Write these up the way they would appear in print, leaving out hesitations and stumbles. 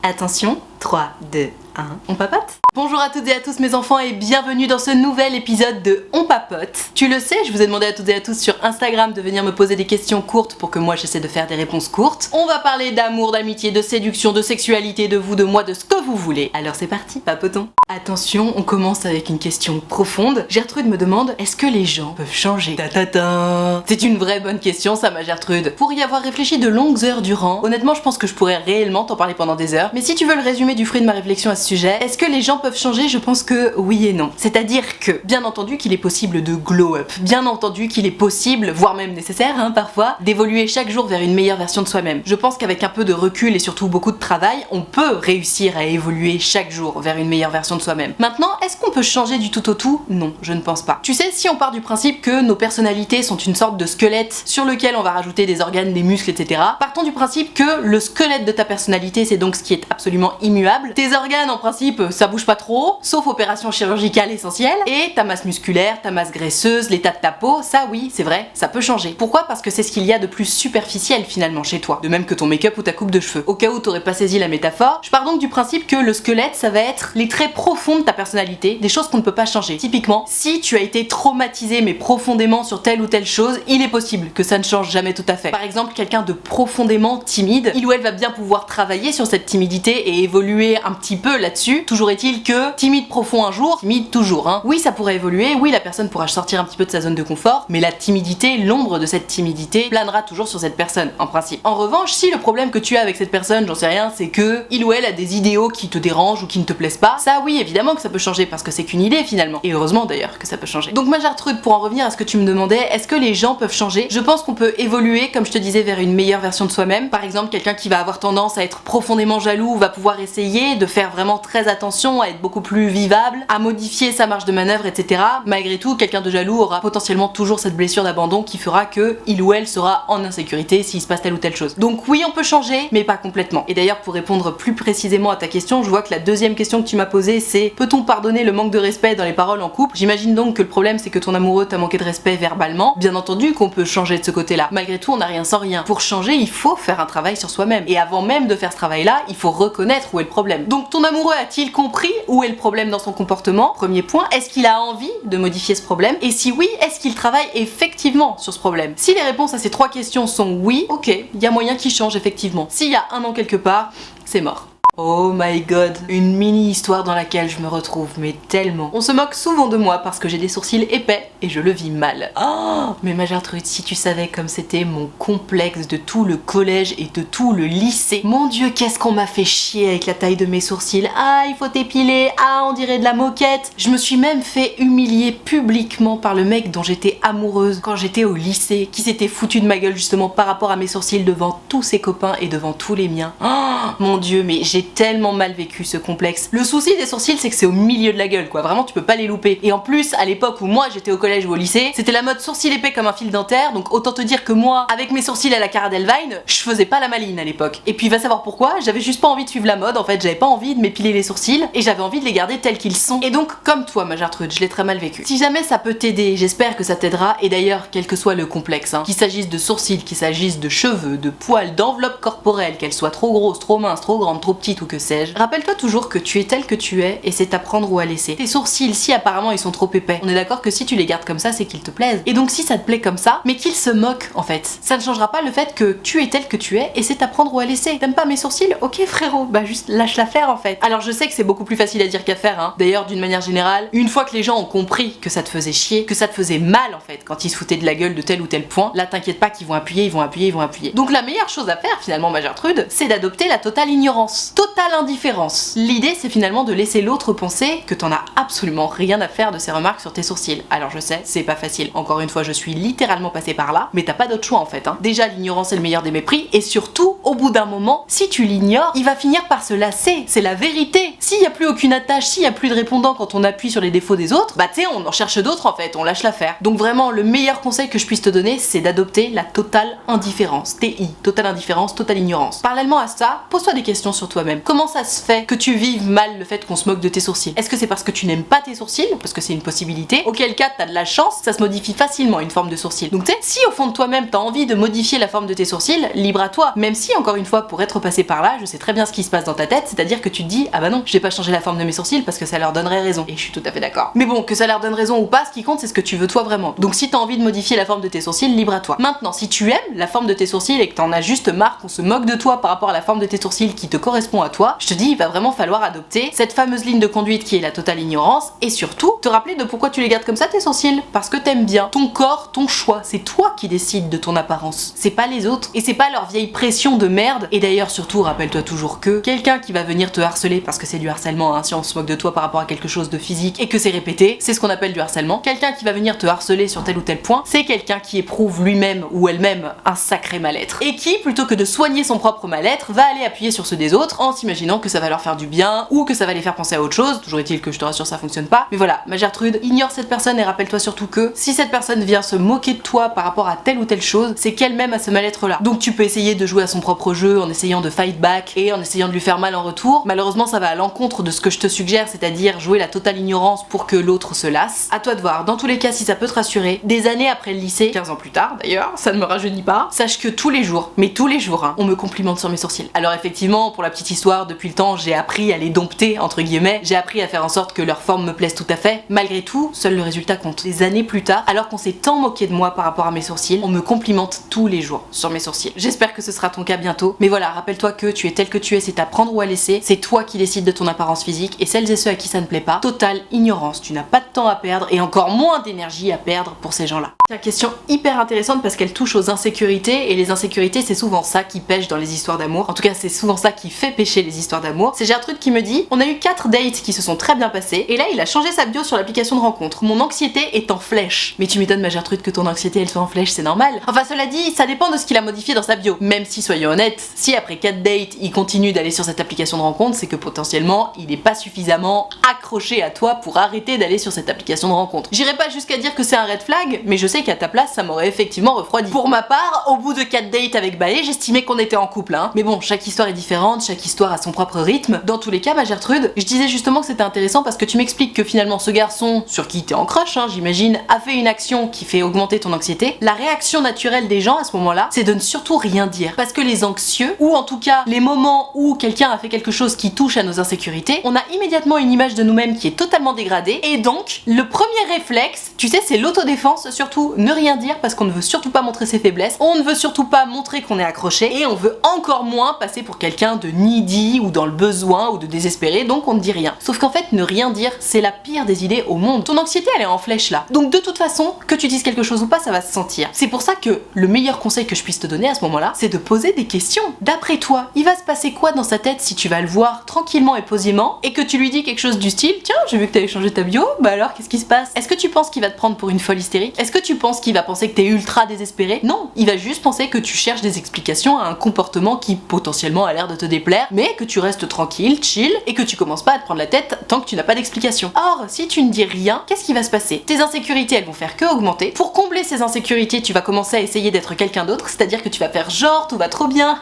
Attention, 3, 2, 1, on papote? Bonjour à toutes et à tous mes enfants et bienvenue dans ce nouvel épisode de On papote. Tu le sais, je vous ai demandé à toutes et à tous sur Instagram de venir me poser des questions courtes pour que moi j'essaie de faire des réponses courtes. On va parler d'amour, d'amitié, de séduction, de sexualité, de vous, de moi, de ce que vous voulez. Alors c'est parti, papotons. Attention, on commence avec une question profonde. Gertrude me demande, est-ce que les gens peuvent changer? Ta-ta-ta. C'est une vraie bonne question ça ma Gertrude. Pour y avoir réfléchi de longues heures durant, honnêtement je pense que je pourrais réellement t'en parler pendant des heures. Mais si tu veux le résumé du fruit de ma réflexion à ce sujet, est-ce que les gens peuvent changer? Je pense que oui et non. C'est-à-dire que, bien entendu qu'il est possible de glow up, bien entendu qu'il est possible, voire même nécessaire parfois, d'évoluer chaque jour vers une meilleure version de soi-même. Je pense qu'avec un peu de recul et surtout beaucoup de travail, on peut réussir à évoluer chaque jour vers une meilleure version de soi-même. Maintenant, est-ce qu'on peut changer du tout au tout? Non, je ne pense pas. Tu sais, si on part du principe que nos personnalités sont une sorte de squelette sur lequel on va rajouter des organes, des muscles, etc. Partons du principe que le squelette de ta personnalité, c'est donc ce qui est absolument immuable. Tes organes, en principe, ça bouge pas trop, sauf opération chirurgicale essentielle, et ta masse musculaire, ta masse graisseuse, l'état de ta peau, ça oui, c'est vrai, ça peut changer. Pourquoi? Parce que c'est ce qu'il y a de plus superficiel finalement chez toi, de même que ton make-up ou ta coupe de cheveux. Au cas où t'aurais pas saisi la métaphore, je pars donc du principe que le squelette, ça va être les traits profonds de ta personnalité, des choses qu'on ne peut pas changer. Typiquement, si tu as été traumatisé mais profondément sur telle ou telle chose, il est possible que ça ne change jamais tout à fait. Par exemple, quelqu'un de profondément timide, il ou elle va bien pouvoir travailler sur cette timidité et évoluer un petit peu là-dessus. Toujours est-il que timide profond un jour, timide toujours. Oui, ça pourrait évoluer, oui, la personne pourra sortir un petit peu de sa zone de confort, mais la timidité, l'ombre de cette timidité planera toujours sur cette personne, en principe. En revanche, si le problème que tu as avec cette personne, j'en sais rien, c'est que il ou elle a des idéaux qui te dérangent ou qui ne te plaisent pas, ça oui, évidemment que ça peut changer parce que c'est qu'une idée finalement. Et heureusement d'ailleurs que ça peut changer. Donc ma Gertrude, pour en revenir à ce que tu me demandais, est-ce que les gens peuvent changer? Je pense qu'on peut évoluer, comme je te disais, vers une meilleure version de soi-même. Par exemple, quelqu'un qui va avoir tendance à être profondément jaloux va pouvoir essayer de faire vraiment très attention, à être beaucoup plus vivable, à modifier sa marge de manœuvre, etc. Malgré tout, quelqu'un de jaloux aura potentiellement toujours cette blessure d'abandon qui fera que il ou elle sera en insécurité s'il se passe telle ou telle chose. Donc oui, on peut changer, mais pas complètement. Et d'ailleurs, pour répondre plus précisément à ta question, je vois que la deuxième question que tu m'as posée, c'est peut-on pardonner le manque de respect dans les paroles en couple? J'imagine donc que le problème c'est que ton amoureux t'a manqué de respect verbalement. Bien entendu qu'on peut changer de ce côté-là. Malgré tout, on n'a rien sans rien. Pour changer, il faut faire un travail sur soi-même. Et avant même de faire ce travail-là, il faut reconnaître où est le problème. Donc ton amoureux a-t-il compris où est le problème dans son comportement? Premier point, est-ce qu'il a envie de modifier ce problème? Et si oui, est-ce qu'il travaille effectivement sur ce problème? Si les réponses à ces trois questions sont oui, ok, il y a moyen qu'il change effectivement. S'il y a un an quelque part, c'est mort. Oh my god, une mini-histoire dans laquelle je me retrouve, mais tellement. On se moque souvent de moi parce que j'ai des sourcils épais et je le vis mal. Oh, mais ma Gertrude, si tu savais comme c'était mon complexe de tout le collège et de tout le lycée. Mon dieu, qu'est-ce qu'on m'a fait chier avec la taille de mes sourcils. Ah, il faut t'épiler, ah, on dirait de la moquette. Je me suis même fait humilier publiquement par le mec dont j'étais amoureuse quand j'étais au lycée, qui s'était foutu de ma gueule justement par rapport à mes sourcils devant tous ses copains et devant tous les miens. Oh, mon dieu, mais j'ai tellement mal vécu ce complexe. Le souci des sourcils, c'est que c'est au milieu de la gueule, quoi. Vraiment, tu peux pas les louper. Et en plus, à l'époque où moi j'étais au collège ou au lycée, c'était la mode sourcil épais comme un fil dentaire. Donc autant te dire que moi, avec mes sourcils à la Cara Delevingne, je faisais pas la maline à l'époque. Et puis va savoir pourquoi. J'avais juste pas envie de suivre la mode. En fait, j'avais pas envie de m'épiler les sourcils et j'avais envie de les garder tels qu'ils sont. Et donc, comme toi, ma Gertrude, je l'ai très mal vécu. Si jamais ça peut t'aider, j'espère que ça t'aidera. Et d'ailleurs, quel que soit le complexe, qu'il s'agisse de sourcils, qu'il s'agisse de cheveux, de poils, d'enveloppe corporelle, qu'elle soit trop grosse, trop mince, trop grande, trop petite ou que sais-je, rappelle-toi toujours que tu es tel que tu es et c'est à prendre ou à laisser. Tes sourcils, si apparemment ils sont trop épais, on est d'accord que si tu les gardes comme ça, c'est qu'ils te plaisent. Et donc si ça te plaît comme ça, mais qu'ils se moquent en fait, ça ne changera pas le fait que tu es tel que tu es et c'est à prendre ou à laisser. T'aimes pas mes sourcils? Ok frérot, bah juste lâche-la faire en fait. Alors je sais que c'est beaucoup plus facile à dire qu'à faire, D'ailleurs, d'une manière générale, une fois que les gens ont compris que ça te faisait chier, que ça te faisait mal en fait, quand ils se foutaient de la gueule de tel ou tel point, là t'inquiète pas qu'ils vont appuyer, ils vont appuyer, ils vont appuyer. Donc la meilleure chose à faire finalement, ma Gertrude, c'est d'adopter la totale ignorance, totale indifférence. L'idée c'est finalement de laisser l'autre penser que t'en as absolument rien à faire de ses remarques sur tes sourcils. Alors je sais, c'est pas facile. Encore une fois, je suis littéralement passée par là, mais t'as pas d'autre choix en fait. Déjà, l'ignorance est le meilleur des mépris, et surtout, au bout d'un moment, si tu l'ignores, il va finir par se lasser. C'est la vérité. S'il y a plus aucune attache, s'il y a plus de répondant quand on appuie sur les défauts des autres, bah tu sais, on en cherche d'autres en fait, on lâche l'affaire. Donc vraiment, le meilleur conseil que je puisse te donner, c'est d'adopter la totale indifférence. TI, totale indifférence, totale ignorance. Parallèlement à ça, pose-toi des questions sur toi-même. toi-même. Comment ça se fait que tu vives mal le fait qu'on se moque de tes sourcils? Est-ce que c'est parce que tu n'aimes pas tes sourcils? Parce que c'est une possibilité. Auquel cas, t'as de la chance, ça se modifie facilement une forme de sourcil. Donc tu sais, si au fond de toi-même t'as envie de modifier la forme de tes sourcils, libre à toi. Même si, encore une fois, pour être passé par là, je sais très bien ce qui se passe dans ta tête, c'est-à-dire que tu te dis, ah bah non, je vais pas changer la forme de mes sourcils parce que ça leur donnerait raison. Et je suis tout à fait d'accord. Mais bon, que ça leur donne raison ou pas, ce qui compte, c'est ce que tu veux toi vraiment. Donc si t'as envie de modifier la forme de tes sourcils, libre à toi. Maintenant, si tu aimes la forme de tes sourcils et que t'en as juste marre qu'on se moque de toi par rapport à la forme de tes sourcils qui te correspond à toi, je te dis, il va vraiment falloir adopter cette fameuse ligne de conduite qui est la totale ignorance et surtout te rappeler de pourquoi tu les gardes comme ça tes sourcils. Parce que t'aimes bien ton corps, ton choix. C'est toi qui décides de ton apparence. C'est pas les autres. Et c'est pas leur vieille pression de merde. Et d'ailleurs, surtout, rappelle-toi toujours que quelqu'un qui va venir te harceler, parce que c'est du harcèlement, hein, si on se moque de toi par rapport à quelque chose de physique et que c'est répété, c'est ce qu'on appelle du harcèlement. Quelqu'un qui va venir te harceler sur tel ou tel point, c'est quelqu'un qui éprouve lui-même ou elle-même un sacré mal-être. Et qui, plutôt que de soigner son propre mal-être, va aller appuyer sur ceux des autres en s'imaginant que ça va leur faire du bien ou que ça va les faire penser à autre chose. Toujours est-il que je te rassure, ça fonctionne pas. Mais voilà, ma Gertrude, ignore cette personne et rappelle-toi surtout que si cette personne vient se moquer de toi par rapport à telle ou telle chose, c'est qu'elle-même a ce mal-être là. Donc tu peux essayer de jouer à son propre jeu en essayant de fight back et en essayant de lui faire mal en retour. Malheureusement, ça va à l'encontre de ce que je te suggère, c'est-à-dire jouer la totale ignorance pour que l'autre se lasse. À toi de voir. Dans tous les cas, si ça peut te rassurer, des années après le lycée, 15 ans plus tard d'ailleurs, ça ne me rajeunit pas, sache que tous les jours, mais tous les jours, hein, on me complimente sur mes sourcils. Alors effectivement, pour la petite histoire, depuis le temps, j'ai appris à les dompter, entre guillemets, j'ai appris à faire en sorte que leur forme me plaise tout à fait. Malgré tout, seul le résultat compte. Des années plus tard, alors qu'on s'est tant moqué de moi par rapport à mes sourcils, on me complimente tous les jours sur mes sourcils. J'espère que ce sera ton cas bientôt, mais voilà, rappelle-toi que tu es tel que tu es, c'est à prendre ou à laisser, c'est toi qui décides de ton apparence physique, et celles et ceux à qui ça ne plaît pas, totale ignorance, tu n'as pas de temps à perdre, et encore moins d'énergie à perdre pour ces gens-là. C'est une question hyper intéressante parce qu'elle touche aux insécurités, et les insécurités c'est souvent ça qui pêche dans les histoires d'amour, en tout cas c'est souvent ça qui fait pêcher les histoires d'amour. C'est Gertrude qui me dit, on a eu 4 dates qui se sont très bien passés, et là il a changé sa bio sur l'application de rencontre. Mon anxiété est en flèche. Mais tu m'étonnes ma Gertrude que ton anxiété elle soit en flèche, c'est normal. Enfin cela dit, ça dépend de ce qu'il a modifié dans sa bio. Même si soyons honnêtes, si après 4 dates il continue d'aller sur cette application de rencontre, c'est que potentiellement il est pas suffisamment accroché à toi pour arrêter d'aller sur cette application de rencontre. J'irai pas jusqu'à dire que c'est un red flag, mais je sais qu'à ta place ça m'aurait effectivement refroidi. Pour ma part, au bout de 4 dates avec Baé, j'estimais qu'on était en couple, hein. Mais bon, chaque histoire est différente, chaque histoire a son propre rythme. Dans tous les cas, ma Gertrude, je disais justement que c'était intéressant parce que tu m'expliques que finalement ce garçon, sur qui t'es en crush, hein, j'imagine, a fait une action qui fait augmenter ton anxiété. La réaction naturelle des gens à ce moment-là, c'est de ne surtout rien dire. Parce que les anxieux, ou en tout cas les moments où quelqu'un a fait quelque chose qui touche à nos insécurités, on a immédiatement une image de nous-mêmes qui est totalement dégradée, et donc le premier réflexe, tu sais, c'est l'autodéfense, surtout ne rien dire parce qu'on ne veut surtout pas montrer ses faiblesses, on ne veut surtout pas montrer qu'on est accroché, et on veut encore moins passer pour quelqu'un de needy ou dans le besoin ou de désespéré, donc on ne dit rien. Sauf qu'en fait, ne rien dire, c'est la pire des idées au monde. Ton anxiété, elle est en flèche là. Donc de toute façon, que tu dises quelque chose ou pas, ça va se sentir. C'est pour ça que le meilleur conseil que je puisse te donner à ce moment-là, c'est de poser des questions. D'après toi, il va se passer quoi dans sa tête si tu vas le voir tranquillement et posément et que tu lui dis quelque chose du style, tiens, j'ai vu que t'avais changé ta bio, bah alors qu'est-ce qui se passe? Est-ce que tu penses qu'il va te prendre pour une folle hystérique? Est-ce que tu penses qu'il va penser que t'es ultra désespéré? Non, il va juste penser que tu cherches des explications à un comportement qui potentiellement a l'air de te déplaire, mais que tu restes tranquille, chill, et que tu commences pas à te prendre la tête tant que tu n'as pas d'explication. Or, si tu ne dis rien, qu'est-ce qui va se passer? Tes insécurités, elles vont faire que augmenter. Pour combler ces insécurités, tu vas commencer à essayer d'être quelqu'un d'autre, c'est-à-dire que tu vas faire genre tout va trop bien,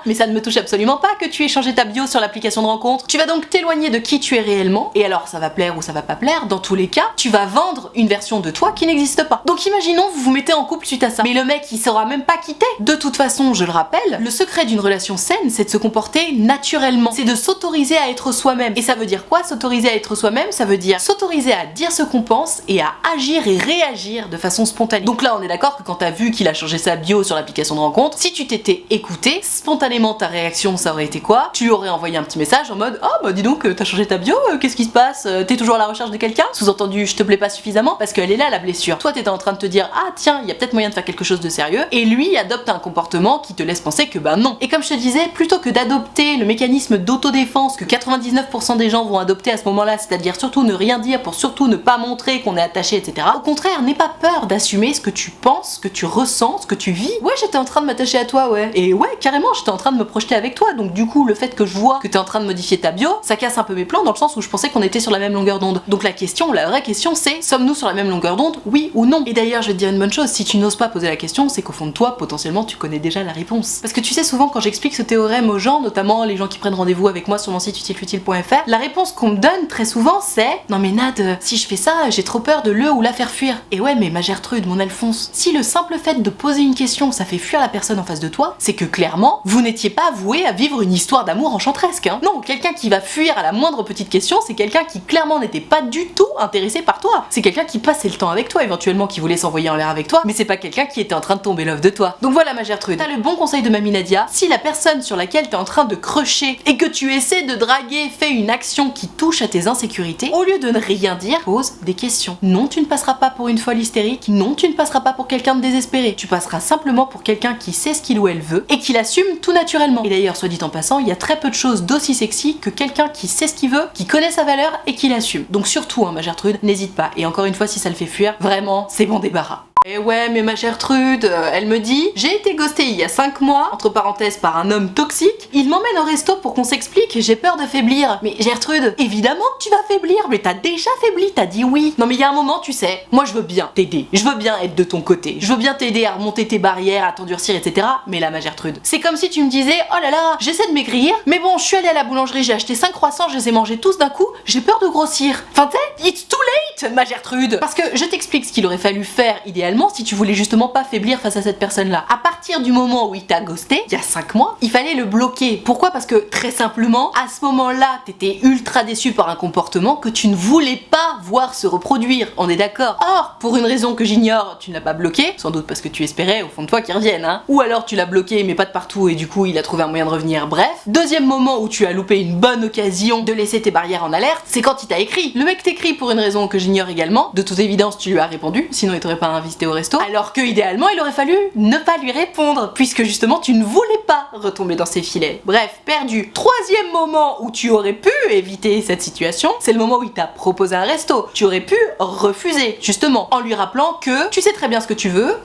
mais ça ne me touche absolument pas que tu aies changé ta bio sur l'application de rencontre. Tu vas donc t'éloigner de qui tu es réellement, et alors ça va plaire ou ça va pas plaire, dans tous les cas, tu vas vendre une version de toi qui n'existe pas. Donc imaginons vous vous mettez en couple suite à ça, mais le mec il saura même pas quitter. De toute façon, je le rappelle, le secret d'une relation saine, c'est de se comporter naturellement, c'est de s'autoriser à être soi-même. Et ça veut dire quoi, s'autoriser à être soi-même? Ça veut dire s'autoriser à dire ce qu'on pense et à agir et réagir de façon spontanée. Donc là on est d'accord que quand t'as vu qu'il a changé sa bio sur l'application de rencontre, si tu t'étais écouté, spontanément ta réaction ça aurait été quoi? Tu aurais envoyé un petit message en mode oh bah dis donc t'as changé ta bio, qu'est-ce qui se passe? T'es toujours à la recherche de quelqu'un? Sous-entendu je te plais pas suffisamment, parce qu'elle est là la blessure. Toi t'étais en train de te dire ah tiens il y a peut-être moyen de faire quelque chose de sérieux, et lui adopte un comportement qui te laisse penser que bah non. Et comme je te disais, plutôt que d'adopter le mécanisme d'autodéfense que 99% des gens vont adopter à ce moment-là, c'est-à-dire surtout ne rien dire pour surtout ne pas montrer qu'on est attaché, etc. Au contraire, n'aie pas peur d'assumer ce que tu penses, ce que tu ressens, ce que tu vis. Ouais, j'étais en train de m'attacher à toi, ouais. Et ouais, carrément, j'étais en train de me projeter avec toi. Donc du coup, le fait que je vois que t'es en train de modifier ta bio, ça casse un peu mes plans dans le sens où je pensais qu'on était sur la même longueur d'onde. Donc la question, la vraie question, c'est sommes-nous sur la même longueur d'onde, oui ou non? Et d'ailleurs, je vais te dire une bonne chose, si tu n'oses pas poser la question, c'est qu'au fond de toi, potentiellement, tu connais déjà la réponse. Parce que tu sais, souvent quand j'explique ce théorème aux gens, notamment les gens qui prennent rendez-vous avec moi sur mon site utilefutile.fr, la réponse qu'on me donne très souvent c'est non mais Nad, si je fais ça, j'ai trop peur de le ou la faire fuir. Et ouais mais ma Gertrude, mon Alphonse, si le simple fait de poser une question ça fait fuir la personne en face de toi, c'est que clairement vous n'étiez pas voué à vivre une histoire d'amour enchantresque. Non, quelqu'un qui va fuir à la moindre petite question, c'est quelqu'un qui clairement n'était pas du tout intéressé par toi. C'est quelqu'un qui passait le temps avec toi, éventuellement qui voulait s'envoyer en l'air avec toi, mais c'est pas quelqu'un qui était en train de tomber love de toi. Donc voilà ma Gertrude, t'as le bon conseil de Mamie Nadia, si la personne sur laquelle t'es en train de crusher et que tu essaies de draguer fait une action qui touche à tes insécurités, au lieu de ne rien dire, pose des questions. Non, tu ne passeras pas pour une folle hystérique, non, tu ne passeras pas pour quelqu'un de désespéré, tu passeras simplement pour quelqu'un qui sait ce qu'il ou elle veut et qui l'assume tout naturellement. Et d'ailleurs, soit dit en passant, il y a très peu de choses d'aussi sexy que quelqu'un qui sait ce qu'il veut, qui connaît sa valeur et qui l'assume. Donc surtout, ma Gertrude, n'hésite pas. Et encore une fois, si ça le fait fuir, vraiment, c'est bon débarras. Et ouais, mais ma Gertrude, elle me dit, j'ai été ghostée il y a 5 mois, entre parenthèses par un homme toxique, il m'emmène au resto pour qu'on s'explique et j'ai peur de faiblir. Mais Gertrude, évidemment que tu vas faiblir, mais t'as déjà faibli, t'as dit oui. Non mais il y a un moment, tu sais, moi je veux bien t'aider, je veux bien être de ton côté, je veux bien t'aider à remonter tes barrières, à t'endurcir, etc. Mais là ma Gertrude, c'est comme si tu me disais, oh là là, j'essaie de maigrir, mais bon, je suis allée à la boulangerie, j'ai acheté 5 croissants, je les ai mangés tous d'un coup, j'ai peur de grossir. Enfin tu sais, it's too late, ma Gertrude. Parce que je t'explique ce qu'il aurait fallu faire idéalement si tu voulais justement pas faiblir face à cette personne-là. À partir du moment où il t'a ghosté, il y a 5 mois, il fallait le bloquer. Pourquoi? Parce que très simplement, à ce moment-là, t'étais ultra déçu par un comportement que tu ne voulais pas voir se reproduire. On est d'accord? Or, pour une raison que j'ignore, tu ne l'as pas bloqué, sans doute parce que tu espérais au fond de toi qu'il revienne, hein. Ou alors tu l'as bloqué mais pas de partout et du coup il a trouvé un moyen de revenir. Bref, deuxième moment où tu as loupé une bonne occasion de laisser tes barrières en alerte, c'est quand il t'a écrit. Le mec t'écrit pour une raison que j'ignore également. De toute évidence, tu lui as répondu, sinon il t'aurait pas invité au resto. Alors que idéalement il aurait fallu ne pas lui répondre puisque justement tu ne voulais pas retomber dans ses filets. Bref, perdu. Troisième moment où tu aurais pu éviter cette situation, c'est le moment où il t'a proposé un resto. Tu aurais pu refuser, justement, en lui rappelant que tu sais très bien ce que tu veux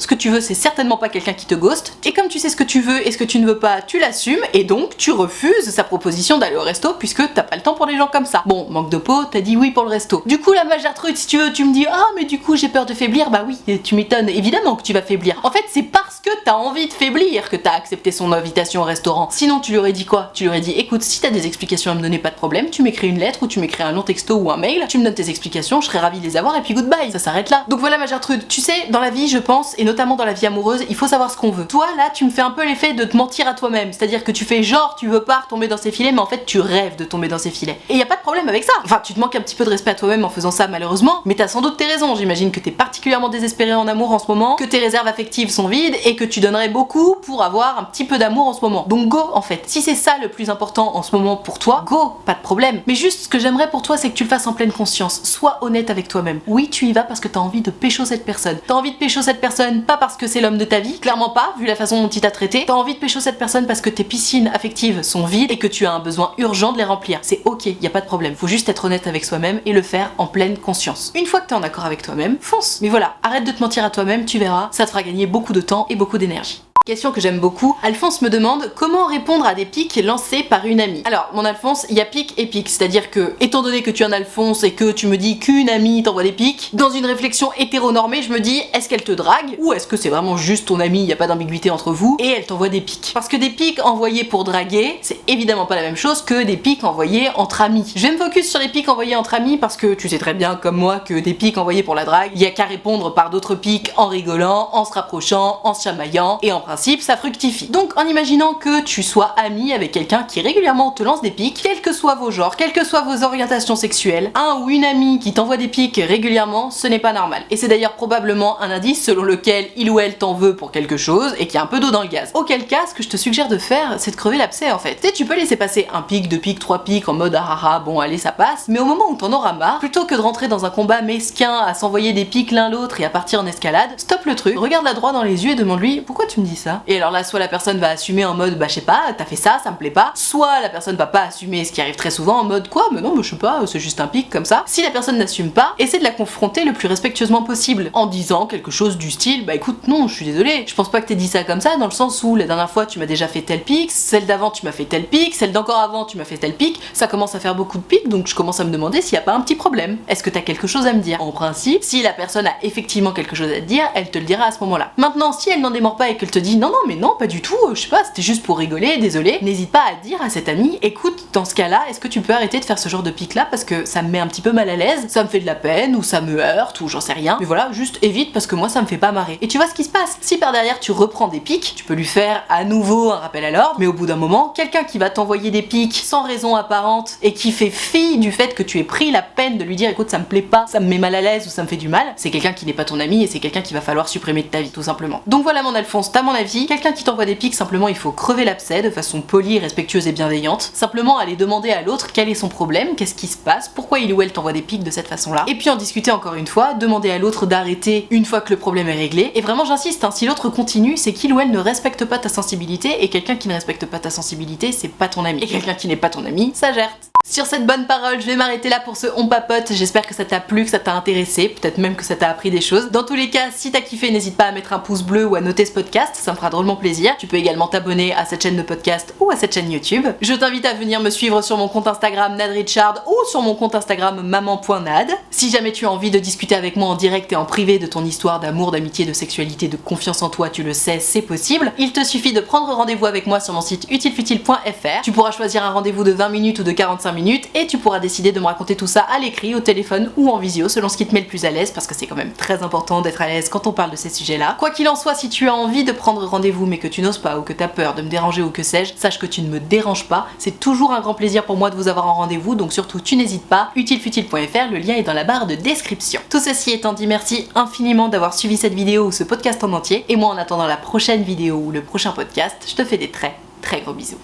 c'est certainement pas quelqu'un qui te ghost, et comme tu sais ce que tu veux et ce que tu ne veux pas, tu l'assumes, et donc tu refuses sa proposition d'aller au resto puisque t'as pas le temps pour des gens comme ça. Bon, manque de peau, t'as dit oui pour le resto. Du coup, la ma Gertrude, si tu veux, tu me dis ah mais du coup j'ai peur de faiblir, bah oui, tu m'étonnes, évidemment que tu vas faiblir. En fait, c'est parce que t'as envie de faiblir que t'as accepté son invitation au restaurant. Sinon, tu lui aurais dit quoi? Tu lui aurais dit écoute, si t'as des explications à me donner, pas de problème, tu m'écris une lettre ou tu m'écris un long texto ou un mail, tu me donnes tes explications, je serais ravie de les avoir et puis goodbye, ça s'arrête là. Donc voilà ma Gertrude, tu sais, dans la vie, je pense, et notamment dans la vie amoureuse, il faut savoir ce qu'on veut. Toi là, tu me fais un peu l'effet de te mentir à toi-même, c'est-à-dire que tu fais genre tu veux pas retomber dans ses filets, mais en fait tu rêves de tomber dans ses filets. Et y a pas de problème avec ça. Enfin, tu te manques un petit peu de respect à toi-même en faisant ça malheureusement, mais t'as sans doute tes raisons. J'imagine que t'es particulièrement désespéré en amour en ce moment, que tes réserves affectives sont vides et que tu donnerais beaucoup pour avoir un petit peu d'amour en ce moment. Donc go en fait. Si c'est ça le plus important en ce moment pour toi, go, pas de problème. Mais juste ce que j'aimerais pour toi, c'est que tu le fasses en pleine conscience. Sois honnête avec toi-même. Oui, tu y vas parce que t'as envie de pécho cette personne. T'as envie de pécho cette personne pas parce que c'est l'homme de ta vie, clairement pas, vu la façon dont il t'a traité. T'as envie de pécho cette personne parce que tes piscines affectives sont vides et que tu as un besoin urgent de les remplir. C'est ok, y a pas de problème. Faut juste être honnête avec soi-même et le faire en pleine conscience. Une fois que t'es en accord avec toi-même, fonce. Mais voilà, arrête de te mentir à toi-même, tu verras, ça te fera gagner beaucoup de temps et beaucoup d'énergie. Question que j'aime beaucoup, Alphonse me demande comment répondre à des pics lancés par une amie. Alors mon Alphonse, il y a pic et pic, c'est-à-dire que étant donné que tu es un Alphonse et que tu me dis qu'une amie t'envoie des pics, dans une réflexion hétéronormée je me dis est-ce qu'elle te drague ou est-ce que c'est vraiment juste ton amie, il n'y a pas d'ambiguïté entre vous et elle t'envoie des pics. Parce que des pics envoyés pour draguer, c'est évidemment pas la même chose que des pics envoyés entre amis. Je vais me focus sur les pics envoyés entre amis parce que tu sais très bien comme moi que des pics envoyés pour la drague, il y a qu'à répondre par d'autres pics en rigolant, en se rapprochant, en se chamaillant et en principe ça fructifie. Donc en imaginant que tu sois ami avec quelqu'un qui régulièrement te lance des pics, quels que soient vos genres, quelles que soient vos orientations sexuelles, un ou une amie qui t'envoie des pics régulièrement, ce n'est pas normal. Et c'est d'ailleurs probablement un indice selon lequel il ou elle t'en veut pour quelque chose et qu'il y a un peu d'eau dans le gaz. Auquel cas, ce que je te suggère de faire, c'est de crever l'abcès en fait. Tu sais, tu peux laisser passer un pic, deux pics, trois pics en mode ah ah bon allez ça passe, mais au moment où t'en auras marre, plutôt que de rentrer dans un combat mesquin à s'envoyer des pics l'un l'autre et à partir en escalade, stop le truc, regarde-la droit dans les yeux et demande-lui pourquoi tu me dis ça. Et alors là, soit la personne va assumer en mode bah je sais pas, t'as fait ça me plaît pas, soit la personne va pas assumer, ce qui arrive très souvent en mode quoi, mais non, mais je sais pas, c'est juste un pic comme ça. Si la personne n'assume pas, essaie de la confronter le plus respectueusement possible en disant quelque chose du style bah écoute, non, je suis désolée, je pense pas que t'aies dit ça comme ça, dans le sens où la dernière fois tu m'as déjà fait tel pic, celle d'avant tu m'as fait tel pic, celle d'encore avant tu m'as fait tel pic, ça commence à faire beaucoup de pics donc je commence à me demander s'il y a pas un petit problème. Est-ce que t'as quelque chose à me dire? En principe, si la personne a effectivement quelque chose à te dire, elle te le dira à ce moment-là. Maintenant, si elle n'en démord pas et qu'elle te dit dit non mais non pas du tout, je sais pas, c'était juste pour rigoler, désolé, n'hésite pas à dire à cet ami, écoute, dans ce cas-là, est-ce que tu peux arrêter de faire ce genre de pic là parce que ça me met un petit peu mal à l'aise, ça me fait de la peine ou ça me heurte ou j'en sais rien, mais voilà, juste évite parce que moi ça me fait pas marrer. Et tu vois ce qui se passe, si par derrière tu reprends des pics, tu peux lui faire à nouveau un rappel à l'ordre, mais au bout d'un moment, quelqu'un qui va t'envoyer des pics sans raison apparente et qui fait fi du fait que tu aies pris la peine de lui dire écoute ça me plaît pas, ça me met mal à l'aise ou ça me fait du mal, c'est quelqu'un qui n'est pas ton ami et c'est quelqu'un qu'il va falloir supprimer de ta vie tout simplement. Donc voilà mon Alphonse, t'as mon avis, quelqu'un qui t'envoie des pics, simplement il faut crever l'abcès de façon polie, respectueuse et bienveillante, simplement aller demander à l'autre quel est son problème, qu'est-ce qui se passe, pourquoi il ou elle t'envoie des pics de cette façon-là, et puis en discuter encore une fois, demander à l'autre d'arrêter une fois que le problème est réglé, et vraiment j'insiste, si l'autre continue, c'est qu'il ou elle ne respecte pas ta sensibilité, et quelqu'un qui ne respecte pas ta sensibilité, c'est pas ton ami, et quelqu'un qui n'est pas ton ami, ça gère. Sur cette bonne parole, je vais m'arrêter là pour ce On Papote, j'espère que ça t'a plu, que ça t'a intéressé, peut-être même que ça t'a appris des choses. Dans tous les cas, si t'as kiffé, n'hésite pas à mettre un pouce bleu ou à noter ce podcast, ça me fera drôlement plaisir. Tu peux également t'abonner à cette chaîne de podcast ou à cette chaîne YouTube. Je t'invite à venir me suivre sur mon compte Instagram NadRichard ou sur mon compte Instagram maman.nad. Si jamais tu as envie de discuter avec moi en direct et en privé de ton histoire d'amour, d'amitié, de sexualité, de confiance en toi, tu le sais, c'est possible. Il te suffit de prendre rendez-vous avec moi sur mon site utilefutile.fr. Tu pourras choisir un rendez-vous de 20 minutes ou de 45 minutes et tu pourras décider de me raconter tout ça à l'écrit, au téléphone ou en visio selon ce qui te met le plus à l'aise parce que c'est quand même très important d'être à l'aise quand on parle de ces sujets-là. Quoi qu'il en soit, si tu as envie de prendre rendez-vous mais que tu n'oses pas ou que tu as peur de me déranger ou que sais-je, sache que tu ne me déranges pas. C'est toujours un grand plaisir pour moi de vous avoir en rendez-vous, donc surtout tu n'hésites pas, utilefutile.fr, le lien est dans la barre de description. Tout ceci étant dit, merci infiniment d'avoir suivi cette vidéo ou ce podcast en entier et moi en attendant la prochaine vidéo ou le prochain podcast, je te fais des très gros bisous.